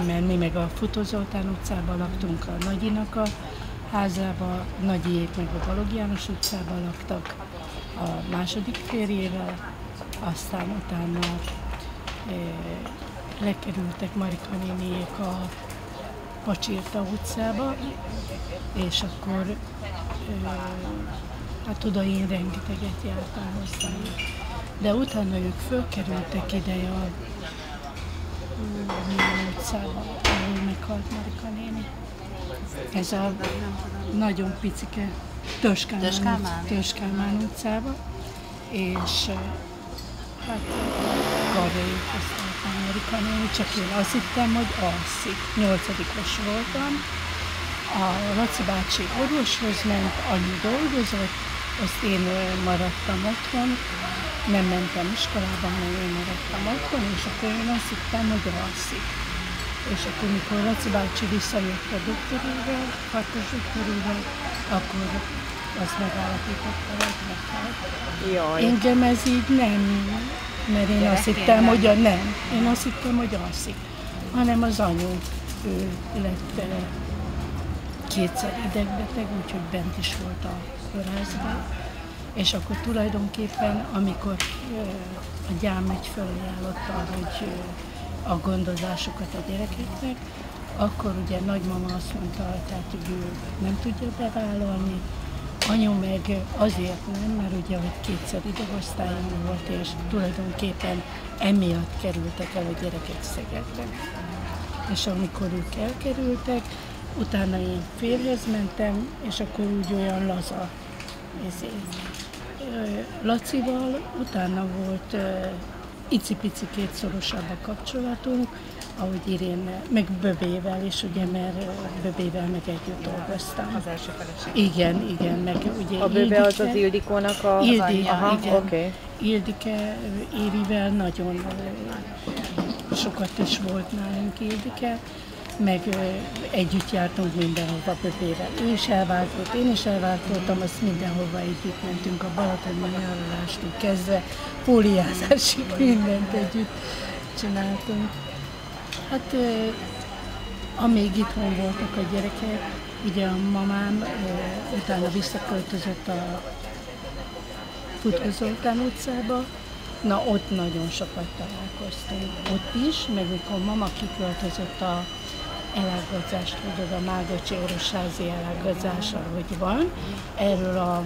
mert mi meg a Futói Zoltán utcában laktunk, a Nagyinak a házába, Nagyiék meg a Balogh János utcában laktak a második férjével, aztán utána lekerültek Marika néniék a Pacsirta utcába, és akkor hát oda én rengeteget jártam hozzájuk. De utána ők fölkerültek ide a milyen utcába, ahol meghalt Marika néni. Ez a nagyon picike Törzskálmán utcába, és hát karjaik hozták Marika néni, csak én azt hittem, hogy alszik. 8-os voltam. A Laci bácsi orvoshoz ment, annyi dolgozott, azt én maradtam otthon, nem mentem iskolába, hanem én maradtam otthon, és akkor én azt hittem, hogy alszik. És akkor, mikor Laci bácsi visszajött a doktorével, kartos doktorével, akkor azt megállapította, hogy meghalt. Engem ez így nem, mert én azt hittem, hogy én azt hittem, hogy alszik, hanem az anyu, ő lett kétszer idegbeteg, úgyhogy bent is volt a kórházban. És akkor tulajdonképpen, amikor a gyám egy felajánlotta, hogy a gondozásokat a gyerekeknek, akkor ugye nagymama azt mondta, tehát, hogy ő nem tudja bevállalni, anyu meg azért nem, mert ugye, hogy kétszer idegosztályon volt, és tulajdonképpen emiatt kerültek el a gyerekek Szegedre. És amikor ők elkerültek, utána én férjhez mentem, és akkor úgy olyan laza. Lacival utána volt icipici kétszorosabb a kapcsolatunk, ahogy Irénnel, meg Böbével is, ugye, mert Böbével meg együtt dolgoztam. Az első feleség. Igen, meg ugye a Böbe az az Ildikónak a... Aha, igen. Okay. Ildike, Érivel nagyon sokat is volt nálunk Ildike, meg együtt jártunk mindenhova Böbével. Ő is elváltott, én is elváltottam, azt mindenhova együtt mentünk, a Balatoni nyaralástól kezdve, fóliázásig mindent együtt csináltunk. Hát amíg itthon voltak a gyerekek, ugye a mamám utána visszaköltözött a Futói Zoltán utcába, na ott nagyon sokat találkoztunk. Ott is, meg mikor mama kiköltözött a elágazást, hogy oda Mágocsi orosházi elágazása, hogy van. Erről a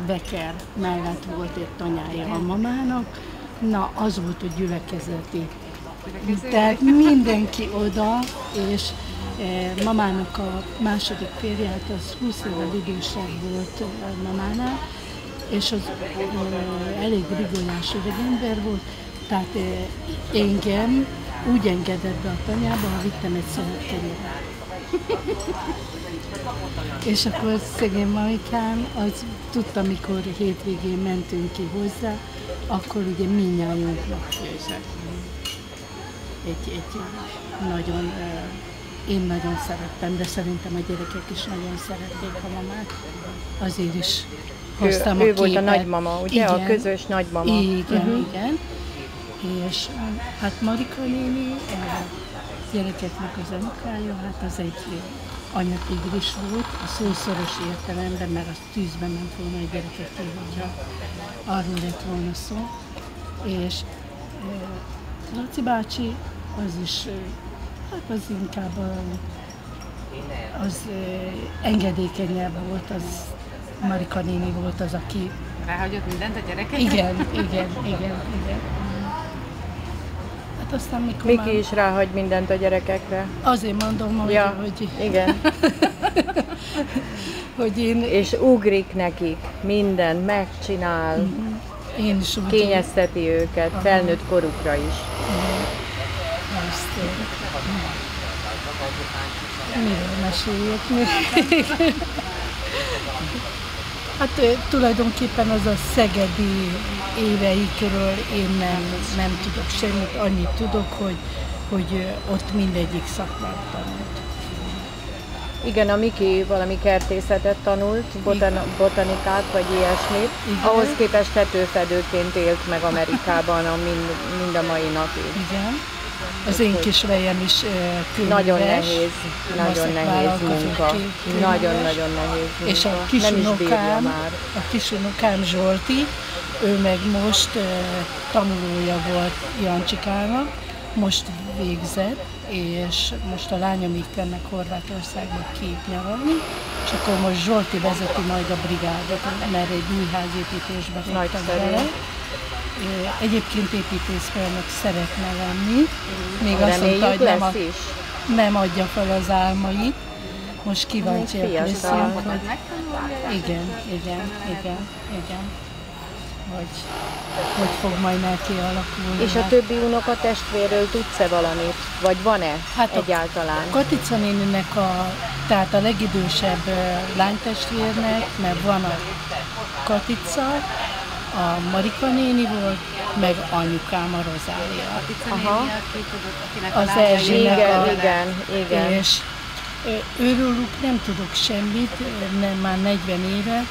Becker mellett volt egy tanyája a mamának. Na, az volt a gyülekezeti. Tehát mindenki oda, és mamának a második férje, hát az 20 évvel idősebb volt mamánál, és az elég rigolás öregember volt, tehát engem úgy engedett be a tanyába, ha vittem egy szeletkenyeret. És akkor szegény mamikám, az tudta, mikor hétvégén mentünk ki hozzá, akkor ugye mindnyájunknak főzött. Egy nagyon, én nagyon szerettem, de szerintem a gyerekek is nagyon szerették a mamát. Azért is hoztam ő volt a nagymama, ugye? Igen, a közös nagymama. Igen. És hát Marika néni, a gyerekeknek az anyukája, hát az egy anyatigris volt, a szószoros értelemben, mert az tűzbe ment volna a gyerekekkel, hogyha arról lett volna szó. És Laci bácsi, az is, hát az inkább az engedékenyebb volt, az Marika néni volt az, aki... Ráhagyott mindent a gyerekeknek? Igen. Hát aztán mikor Miki is ráhagy mindent a gyerekekre. Azért mondom, hogy... Igen. hogy én... És ugrik nekik, mindent megcsinál. Én is úgy kényezteti őket, felnőtt korukra is. Miről meséljek még? Hát tulajdonképpen az a szegedi éveikről én nem tudok semmit, annyit tudok, hogy ott mindegyik szakmát tanult. Igen, a Miki valami kertészetet tanult, botanikát vagy ilyesmit. Igen. Ahhoz képest tetőfedőként élt meg Amerikában mind a mai napig. Igen. Az én kis fejem is könyves. Nagyon nehéz munka. Könyves. Nagyon-nagyon nehéz munka. És a Nem is bírja kisunokám, már. a kisunokám Zsolti, ő meg most tanulója volt Jancsikának, most végzett, és most a lányomik mennek Horvátországba nyaralni, és akkor most Zsolti vezeti majd a brigádot, mert egy új házépítésbe fogtak bele. Egyébként építészmérnök szeretne lenni, még azt mondta, hogy nem adja fel az álmait. Most kíváncsiak leszünk, hogy igen. Hogy fog majd neki alakulni. És a többi unokatestvérről tudsz-e valamit? Vagy van-e egyáltalán? Katica néninek tehát a legidősebb lánytestvérnek, mert van a Katica, a Marika néni volt, meg anyukám, a Rozália. Az Erzsének igen. És őróluk nem tudok semmit, már 40 éve,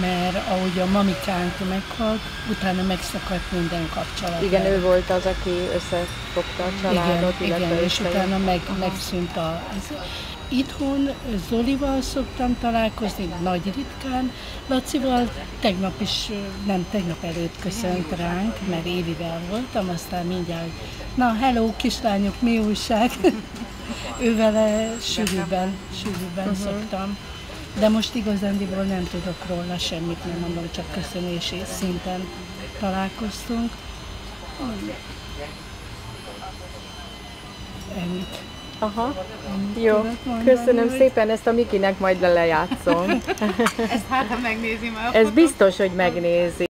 mert ahogy a mamikánk meghalt, utána megszakadt minden kapcsolat. Igen, ő volt az, aki összefogta a családot. Igen, és utána megszűnt Itthon Zolival szoktam találkozni, nagy ritkán. Lacival tegnap előtt köszönt ránk, mert Évivel voltam, aztán mindjárt, na hello kislányok, mi újság? Ővele sűrűbben szoktam. De most igazándiból nem tudok róla semmit, nem mondom, csak köszönési szinten találkoztunk. Ennyit. Aha, jó. Köszönöm szépen, ezt a Mikinek majd lejátszom. Ezt hát, ha megnézi már. Ez biztos, hogy megnézi.